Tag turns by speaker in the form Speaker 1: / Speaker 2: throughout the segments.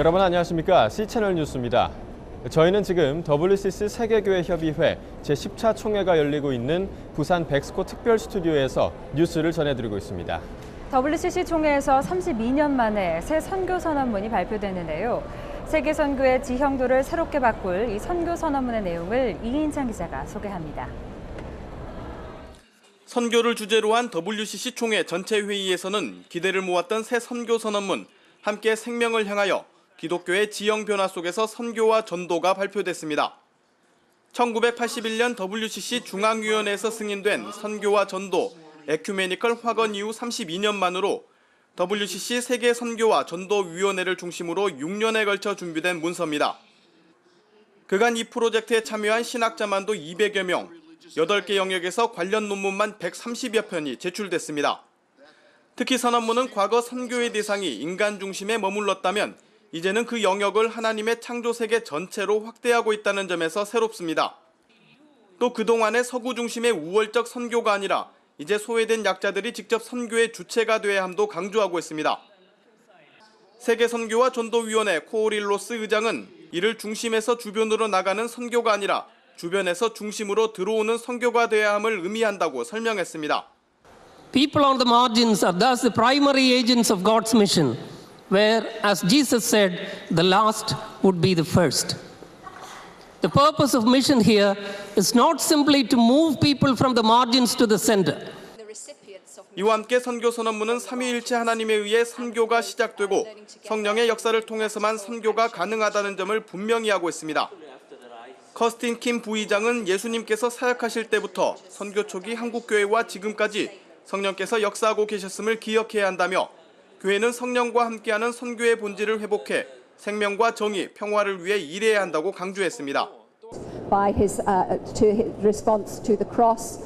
Speaker 1: 여러분 안녕하십니까? C채널 뉴스입니다. 저희는 지금 WCC 세계교회협의회 제10차 총회가 열리고 있는 부산 백스코 특별 스튜디오에서 뉴스를 전해드리고 있습니다.
Speaker 2: WCC 총회에서 32년 만에 새 선교 선언문이 발표됐는데요. 세계 선교의 지형도를 새롭게 바꿀 이 선교 선언문의 내용을 이인창 기자가 소개합니다.
Speaker 3: 선교를 주제로 한 WCC 총회 전체 회의에서는 기대를 모았던 새 선교 선언문 함께 생명을 향하여 기독교의 지형 변화 속에서 선교와 전도가 발표됐습니다. 1981년 WCC 중앙위원회에서 승인된 선교와 전도 에큐메니컬 확언 이후 32년 만으로 WCC 세계 선교와 전도위원회를 중심으로 6년에 걸쳐 준비된 문서입니다. 그간 이 프로젝트에 참여한 신학자만도 200여 명, 8개 영역에서 관련 논문만 130여 편이 제출됐습니다. 특히 선언문은 과거 선교의 대상이 인간 중심에 머물렀다면 이제는 그 영역을 하나님의 창조 세계 전체로 확대하고 있다는 점에서 새롭습니다. 또 그동안의 서구 중심의 우월적 선교가 아니라 이제 소외된 약자들이 직접 선교의 주체가 돼야 함도 강조하고 있습니다. 세계선교와 전도위원회 코오릴로스 의장은 이를 중심에서 주변으로 나가는 선교가 아니라 주변에서 중심으로 들어오는 선교가 돼야 함을 의미한다고 설명했습니다.
Speaker 4: People on the margins are thus the primary agents of God's mission, where, as Jesus said, the last would be the first. The purpose of mission here is not simply to move people from the margins to the center.
Speaker 3: 이와 함께 선교 선언문은 삼위일체 하나님에 의해 선교가 시작되고 성령의 역사를 통해서만 선교가 가능하다는 점을 분명히 하고 있습니다. 커스틴 킴 부의장은 예수님께서 사역하실 때부터 선교 초기 한국교회와 지금까지 성령께서 역사하고 계셨음을 기억해야 한다며 교회는 성령과 함께하는 선교의 본질을 회복해 생명과 정의, 평화를 위해 일해야 한다고 강조했습니다.
Speaker 5: By his response to the cross,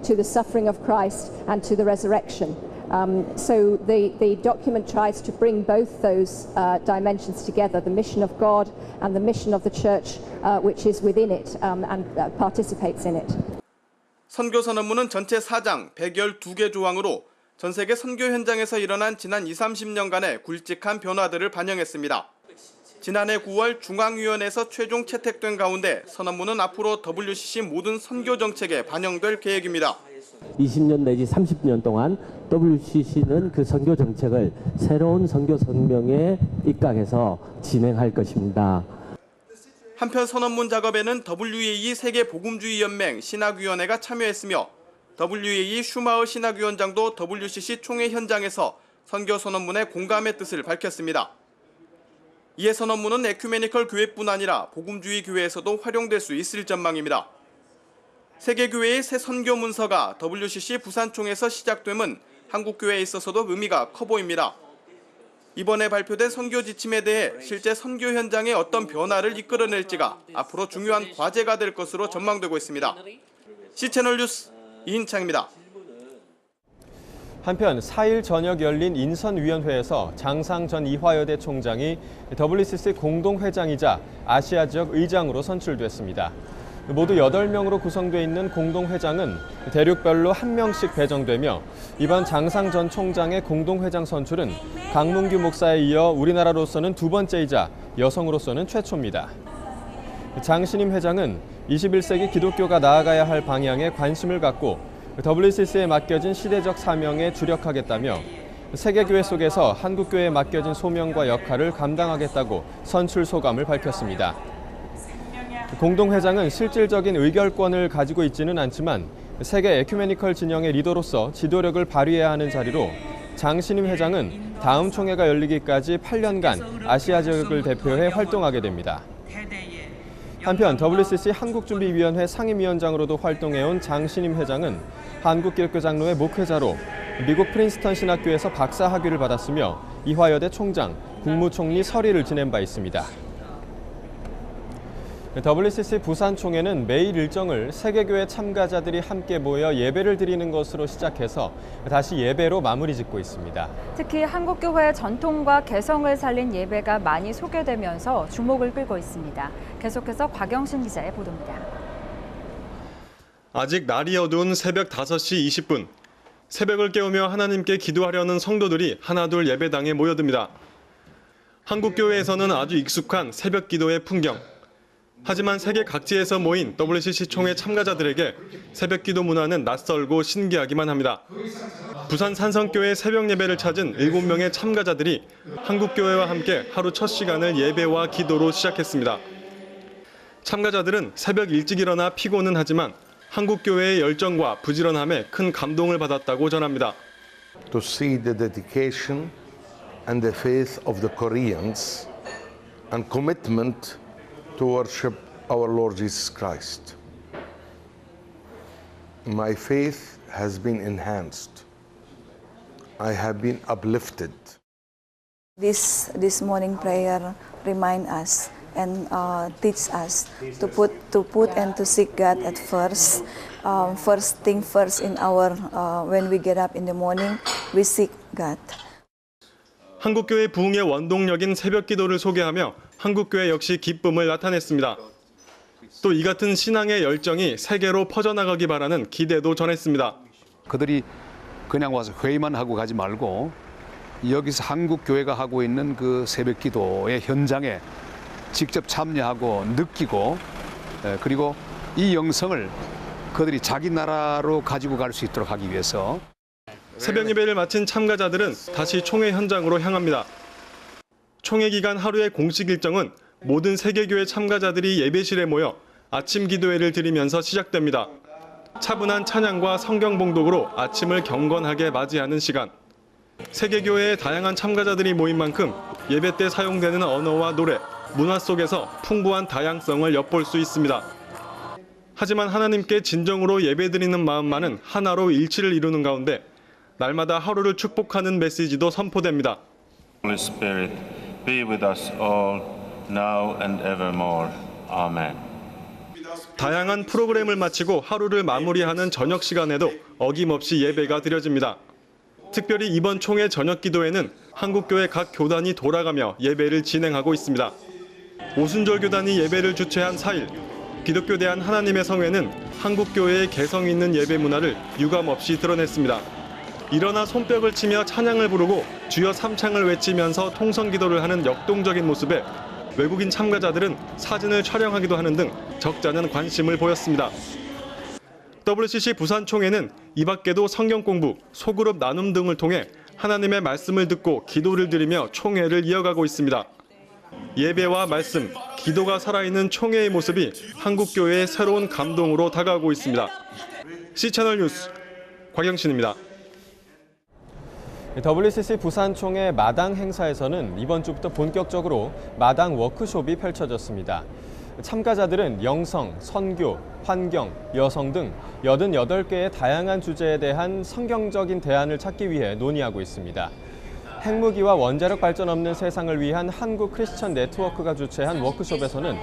Speaker 5: to the suffering of Christ, and to the resurrection. So the document tries to bring both those dimensions together: the mission of God and the mission of the church, which is within it and participates in it.
Speaker 3: 선교 선언문은 전체 4장 112개 조항으로 전 세계 선교 현장에서 일어난 지난 20-30년간의 굵직한 변화들을 반영했습니다. 지난해 9월 중앙위원회에서 최종 채택된 가운데 선언문은 앞으로 WCC 모든 선교 정책에 반영될 계획입니다.
Speaker 6: 20년 내지 30년 동안 WCC는 그 선교 정책을 새로운 선교 성명에 입각해서 진행할 것입니다.
Speaker 3: 한편 선언문 작업에는 WAE 세계복음주의연맹 신학위원회가 참여했으며 WAE 슈마흐 신학위원장도 WCC 총회 현장에서 선교 선언문의 공감의 뜻을 밝혔습니다. 이에 선언문은 에큐메니컬 교회뿐 아니라 복음주의 교회에서도 활용될 수 있을 전망입니다. 세계교회의 새 선교 문서가 WCC 부산총회에서 시작됨은 한국교회에 있어서도 의미가 커 보입니다. 이번에 발표된 선교 지침에 대해 실제 선교 현장에 어떤 변화를 이끌어낼지가 앞으로 중요한 과제가 될 것으로 전망되고 있습니다. C채널 뉴스 이인창입니다.
Speaker 1: 한편 4일 저녁 열린 인선위원회에서 장상 전 이화여대 총장이 WCC 공동회장이자 아시아 지역 의장으로 선출됐습니다. 모두 8명으로 구성되어 있는 공동회장은 대륙별로 1명씩 배정되며 이번 장상 전 총장의 공동회장 선출은 강문규 목사에 이어 우리나라로서는 두 번째이자 여성으로서는 최초입니다. 장신임 회장은 21세기 기독교가 나아가야 할 방향에 관심을 갖고 WCC에 맡겨진 시대적 사명에 주력하겠다며 세계교회 속에서 한국교회에 맡겨진 소명과 역할을 감당하겠다고 선출 소감을 밝혔습니다. 공동회장은 실질적인 의결권을 가지고 있지는 않지만 세계 에큐메니컬 진영의 리더로서 지도력을 발휘해야 하는 자리로 장신임 회장은 다음 총회가 열리기까지 8년간 아시아 지역을 대표해 활동하게 됩니다. 한편 WCC 한국준비위원회 상임위원장으로도 활동해온 장신임 회장은 한국기독교장로회 목회자로 미국 프린스턴 신학교에서 박사 학위를 받았으며 이화여대 총장, 국무총리 서리를 지낸 바 있습니다. WCC 부산총회는 매일 일정을 세계교회 참가자들이 함께 모여 예배를 드리는 것으로 시작해서 다시 예배로 마무리 짓고 있습니다.
Speaker 2: 특히 한국교회의 전통과 개성을 살린 예배가 많이 소개되면서 주목을 끌고 있습니다. 계속해서 곽영신 기자의 보도입니다.
Speaker 7: 아직 날이 어두운 새벽 5시 20분. 새벽을 깨우며 하나님께 기도하려는 성도들이 하나둘 예배당에 모여듭니다. 한국 교회에서는 아주 익숙한 새벽 기도의 풍경. 하지만 세계 각지에서 모인 WCC 총회 참가자들에게 새벽 기도 문화는 낯설고 신기하기만 합니다. 부산 산성교회 새벽 예배를 찾은 7명의 참가자들이 한국 교회와 함께 하루 첫 시간을 예배와 기도로 시작했습니다. 참가자들은 새벽 일찍 일어나 피곤은 하지만 한국 교회의 열정과 부지런함에 큰 감동을 받았다고 전합니다.
Speaker 8: To see the dedication and the faith of the Koreans and commitment to worship our Lord Jesus Christ. My faith has been enhanced. I have been uplifted.
Speaker 9: This morning prayer remind us and teach us to put and to seek God at first. First thing first in our when we get up in the morning, we seek God.
Speaker 7: 한국교회 부흥의 원동력인 새벽 기도를 소개하며 한국교회 역시 기쁨을 나타냈습니다. 또 이 같은 신앙의 열정이 세계로 퍼져나가기 바라는 기대도 전했습니다.
Speaker 10: 그들이 그냥 와서 회의만 하고 가지 말고 여기서 한국교회가 하고 있는 그 새벽 기도의 현장에 직접 참여하고 느끼고 그리고 이 영성을 그들이 자기 나라로 가지고 갈 수 있도록 하기 위해서
Speaker 7: 새벽 예배를 마친 참가자들은 다시 총회 현장으로 향합니다. 총회 기간 하루의 공식 일정은 모든 세계교회 참가자들이 예배실에 모여 아침 기도회를 드리면서 시작됩니다. 차분한 찬양과 성경 봉독으로 아침을 경건하게 맞이하는 시간. 세계교회의 다양한 참가자들이 모인 만큼 예배 때 사용되는 언어와 노래, 문화 속에서 풍부한 다양성을 엿볼 수 있습니다. 하지만 하나님께 진정으로 예배드리는 마음만은 하나로 일치를 이루는 가운데 날마다 하루를 축복하는 메시지도 선포됩니다.
Speaker 11: Holy Spirit, be with us all, now and evermore. Amen.
Speaker 7: 다양한 프로그램을 마치고 하루를 마무리하는 저녁 시간에도 어김없이 예배가 드려집니다. 특별히 이번 총회 저녁 기도회는 한국교회 각 교단이 돌아가며 예배를 진행하고 있습니다. 오순절 교단이 예배를 주최한 4일, 기독교 대한 하나님의 성회는 한국교회의 개성 있는 예배 문화를 유감없이 드러냈습니다. 일어나 손뼉을 치며 찬양을 부르고 주여 삼창을 외치면서 통성 기도를 하는 역동적인 모습에 외국인 참가자들은 사진을 촬영하기도 하는 등 적잖은 관심을 보였습니다. WCC 부산 총회는 이 밖에도 성경 공부, 소그룹 나눔 등을 통해 하나님의 말씀을 듣고 기도를 드리며 총회를 이어가고 있습니다. 예배와 말씀, 기도가 살아있는 총회의 모습이 한국교회의 새로운 감동으로 다가오고 있습니다. C채널 뉴스 곽영신입니다.
Speaker 1: WCC 부산 총회 마당 행사에서는 이번 주부터 본격적으로 마당 워크숍이 펼쳐졌습니다. 참가자들은 영성, 선교, 환경, 여성 등 88개의 다양한 주제에 대한 성경적인 대안을 찾기 위해 논의하고 있습니다. 핵무기와 원자력 발전 없는 세상을 위한 한국 크리스천 네트워크가 주최한 워크숍에서는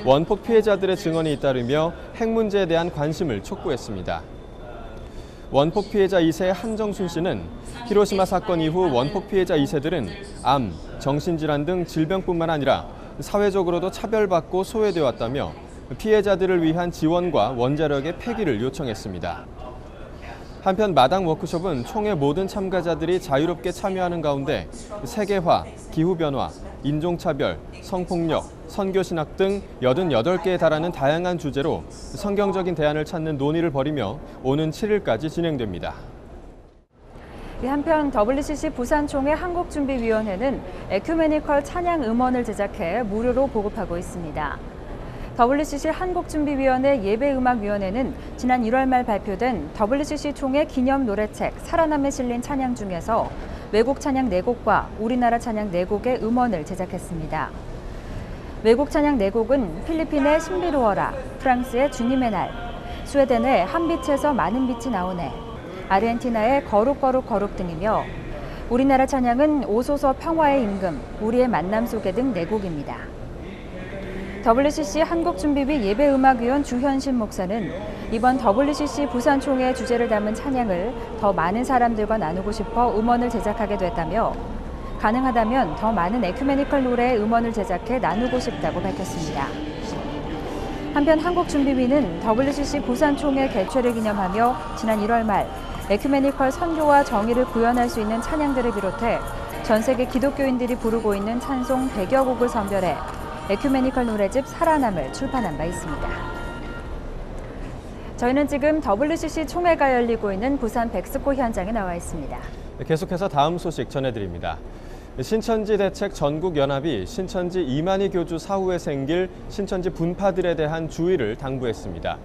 Speaker 1: 원폭 피해자들의 증언이 잇따르며 핵 문제에 대한 관심을 촉구했습니다. 원폭 피해자 2세 한정순 씨는 히로시마 사건 이후 원폭 피해자 2세들은 암, 정신질환 등 질병뿐만 아니라 사회적으로도 차별받고 소외되어 왔다며 피해자들을 위한 지원과 원자력의 폐기를 요청했습니다. 한편 마당 워크숍은 총회 모든 참가자들이 자유롭게 참여하는 가운데 세계화, 기후변화, 인종차별, 성폭력, 선교신학 등 88개에 달하는 다양한 주제로 성경적인 대안을 찾는 논의를 벌이며 오는 7일까지 진행됩니다.
Speaker 2: 한편 WCC 부산총회 한국준비위원회는 에큐메니컬 찬양 음원을 제작해 무료로 보급하고 있습니다. WCC 한국준비위원회 예배음악위원회는 지난 1월 말 발표된 WCC 총회 기념 노래책 살아남에 실린 찬양 중에서 외국 찬양 4곡과 우리나라 찬양 4곡의 음원을 제작했습니다. 외국 찬양 4곡은 필리핀의 신비로워라, 프랑스의 주님의 날, 스웨덴의 한 빛에서 많은 빛이 나오네, 아르헨티나의 거룩 등이며 우리나라 찬양은 오소서 평화의 임금, 우리의 만남 속에 등 4곡입니다. WCC 한국준비위 예배음악위원 주현신 목사는 이번 WCC 부산총회 주제를 담은 찬양을 더 많은 사람들과 나누고 싶어 음원을 제작하게 됐다며 가능하다면 더 많은 에큐메니컬 노래의 음원을 제작해 나누고 싶다고 밝혔습니다. 한편 한국준비위는 WCC 부산총회 개최를 기념하며 지난 1월 말 에큐메니컬 선교와 정의를 구현할 수 있는 찬양들을 비롯해 전 세계 기독교인들이 부르고 있는 찬송 100여 곡을 선별해 에큐메니컬 노래집 살아남을 출판한 바 있습니다. 저희는 지금 WCC 총회가 열리고 있는 부산 백스코 현장에 나와 있습니다.
Speaker 1: 계속해서 다음 소식 전해드립니다. 신천지 대책 전국연합이 신천지 이만희 교주 사후에 생길 신천지 분파들에 대한 주의를 당부했습니다.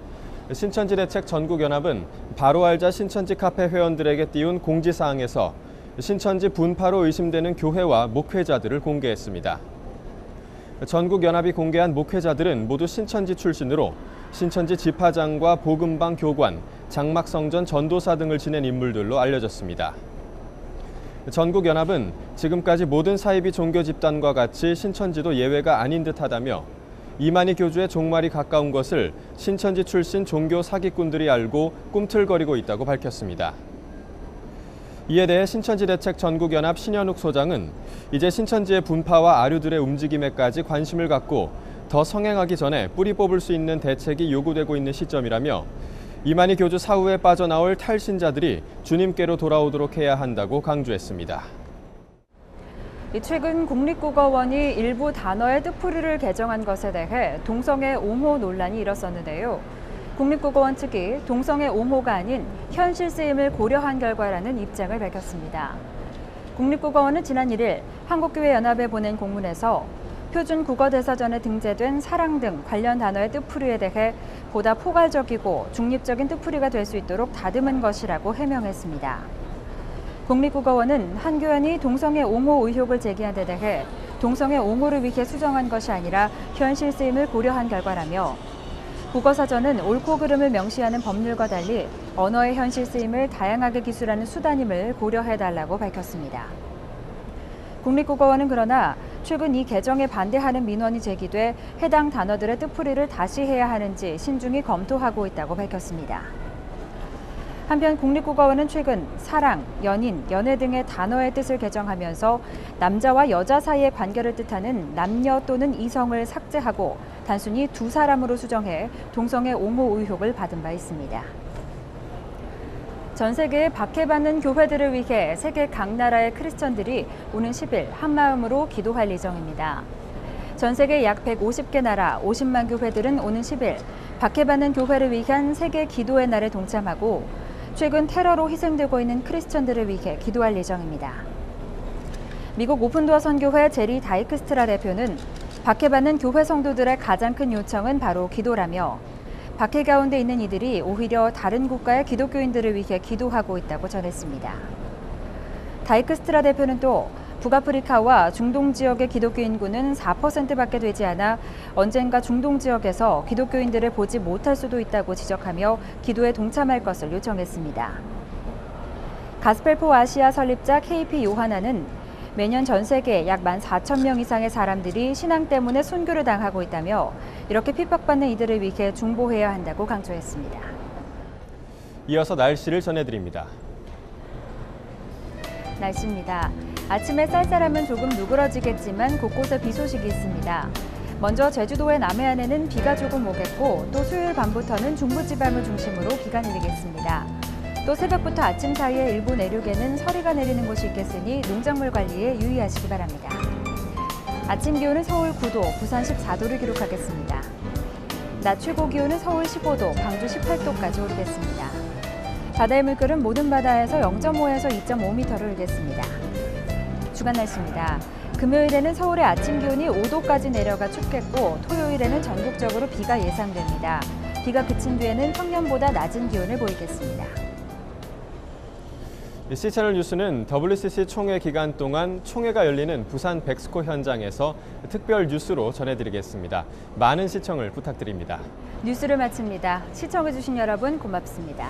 Speaker 1: 신천지 대책 전국연합은 바로 알자 신천지 카페 회원들에게 띄운 공지사항에서 신천지 분파로 의심되는 교회와 목회자들을 공개했습니다. 전국연합이 공개한 목회자들은 모두 신천지 출신으로 신천지 지파장과 복음방 교관, 장막성전 전도사 등을 지낸 인물들로 알려졌습니다. 전국연합은 지금까지 모든 사이비 종교 집단과 같이 신천지도 예외가 아닌 듯하다며 이만희 교주의 종말이 가까운 것을 신천지 출신 종교 사기꾼들이 알고 꿈틀거리고 있다고 밝혔습니다. 이에 대해 신천지 대책 전국연합 신현욱 소장은 이제 신천지의 분파와 아류들의 움직임에까지 관심을 갖고 더 성행하기 전에 뿌리 뽑을 수 있는 대책이 요구되고 있는 시점이라며 이만희 교주 사후에 빠져나올 탈신자들이 주님께로 돌아오도록 해야 한다고 강조했습니다.
Speaker 2: 최근 국립국어원이 일부 단어의 뜻풀이를 개정한 것에 대해 동성애 옹호 논란이 일었었는데요. 국립국어원 측이 동성애 옹호가 아닌 현실 쓰임을 고려한 결과라는 입장을 밝혔습니다. 국립국어원은 지난 1일 한국교회연합에 보낸 공문에서 표준 국어대사전에 등재된 사랑 등 관련 단어의 뜻풀이에 대해 보다 포괄적이고 중립적인 뜻풀이가 될 수 있도록 다듬은 것이라고 해명했습니다. 국립국어원은 한 교원이 동성애 옹호 의혹을 제기한 데 대해 동성애 옹호를 위해 수정한 것이 아니라 현실 쓰임을 고려한 결과라며 국어사전은 옳고 그름을 명시하는 법률과 달리 언어의 현실 쓰임을 다양하게 기술하는 수단임을 고려해달라고 밝혔습니다. 국립국어원은 그러나 최근 이 개정에 반대하는 민원이 제기돼 해당 단어들의 뜻풀이를 다시 해야 하는지 신중히 검토하고 있다고 밝혔습니다. 한편 국립국어원은 최근 사랑, 연인, 연애 등의 단어의 뜻을 개정하면서 남자와 여자 사이의 관계를 뜻하는 남녀 또는 이성을 삭제하고 단순히 두 사람으로 수정해 동성애 옹호 의혹을 받은 바 있습니다. 전 세계에 박해받는 교회들을 위해 세계 각 나라의 크리스천들이 오는 10일 한마음으로 기도할 예정입니다. 전 세계 약 150개 나라 50만 교회들은 오는 10일 박해받는 교회를 위한 세계 기도의 날에 동참하고 최근 테러로 희생되고 있는 크리스천들을 위해 기도할 예정입니다. 미국 오픈도어 선교회 제리 다이크스트라 대표는 박해받는 교회 성도들의 가장 큰 요청은 바로 기도라며 박해 가운데 있는 이들이 오히려 다른 국가의 기독교인들을 위해 기도하고 있다고 전했습니다. 다이크스트라 대표는 또 북아프리카와 중동 지역의 기독교 인구는 4%밖에 되지 않아 언젠가 중동 지역에서 기독교인들을 보지 못할 수도 있다고 지적하며 기도에 동참할 것을 요청했습니다. 가스펠포 아시아 설립자 KP 요하나는 매년 전 세계 약 14,000명 이상의 사람들이 신앙 때문에 순교를 당하고 있다며 이렇게 핍박받는 이들을 위해 중보해야 한다고 강조했습니다.
Speaker 1: 이어서 날씨를 전해드립니다.
Speaker 2: 날씨입니다. 아침에 쌀쌀함은 조금 누그러지겠지만 곳곳에 비 소식이 있습니다. 먼저 제주도의 남해안에는 비가 조금 오겠고 또 수요일 밤부터는 중부지방을 중심으로 비가 내리겠습니다. 또 새벽부터 아침 사이에 일부 내륙에는 서리가 내리는 곳이 있겠으니 농작물 관리에 유의하시기 바랍니다. 아침 기온은 서울 9도, 부산 14도를 기록하겠습니다. 낮 최고 기온은 서울 15도, 광주 18도까지 오르겠습니다. 바다의 물결은 모든 바다에서 0.5에서 2.5m를 일겠습니다. 주간 날씨입니다. 금요일에는 서울의 아침 기온이 5도까지 내려가 춥겠고 토요일에는 전국적으로 비가 예상됩니다. 비가 그친 뒤에는 평년보다 낮은 기온을 보이겠습니다.
Speaker 1: C채널 뉴스는 WCC 총회 기간 동안 총회가 열리는 부산 백스코 현장에서 특별 뉴스로 전해드리겠습니다. 많은 시청을 부탁드립니다.
Speaker 2: 뉴스를 마칩니다. 시청해주신 여러분 고맙습니다.